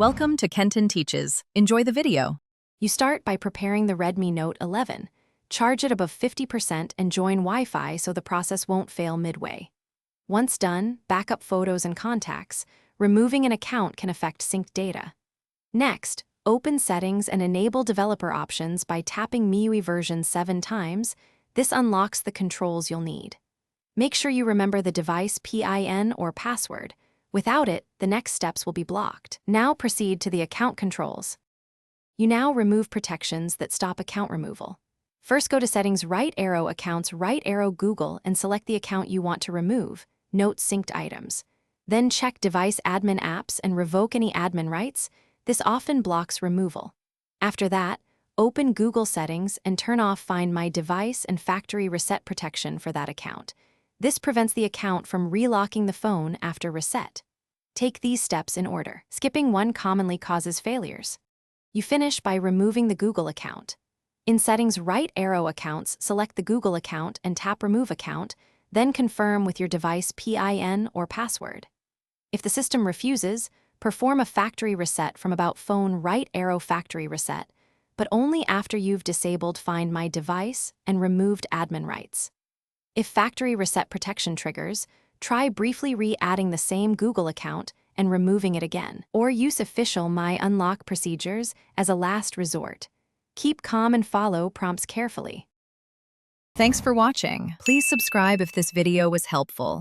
Welcome to Kenton Teaches. Enjoy the video. You start by preparing the Redmi Note 11. Charge it above 50% and join Wi-Fi so the process won't fail midway. Once done, back up photos and contacts. Removing an account can affect synced data. Next, open Settings and enable developer options by tapping MIUI version 7 times. This unlocks the controls you'll need. Make sure you remember the device PIN or password. Without it, the next steps will be blocked. Now proceed to the account controls. You now remove protections that stop account removal. First go to Settings, right arrow Accounts, right arrow Google, and select the account you want to remove. Note synced items. Then check Device Admin Apps and revoke any admin rights. This often blocks removal. After that, open Google Settings and turn off Find My Device and Factory Reset protection for that account. This prevents the account from relocking the phone after reset. Take these steps in order. Skipping one commonly causes failures. You finish by removing the Google account. In Settings, right arrow Accounts, select the Google account and tap Remove Account, then confirm with your device PIN or password. If the system refuses, perform a factory reset from About Phone, right arrow Factory Reset, but only after you've disabled Find My Device and removed admin rights. If factory reset protection triggers, try briefly re-adding the same Google account and removing it again, or use official My Unlock procedures as a last resort. Keep calm and follow prompts carefully. Thanks for watching. Please subscribe if this video was helpful.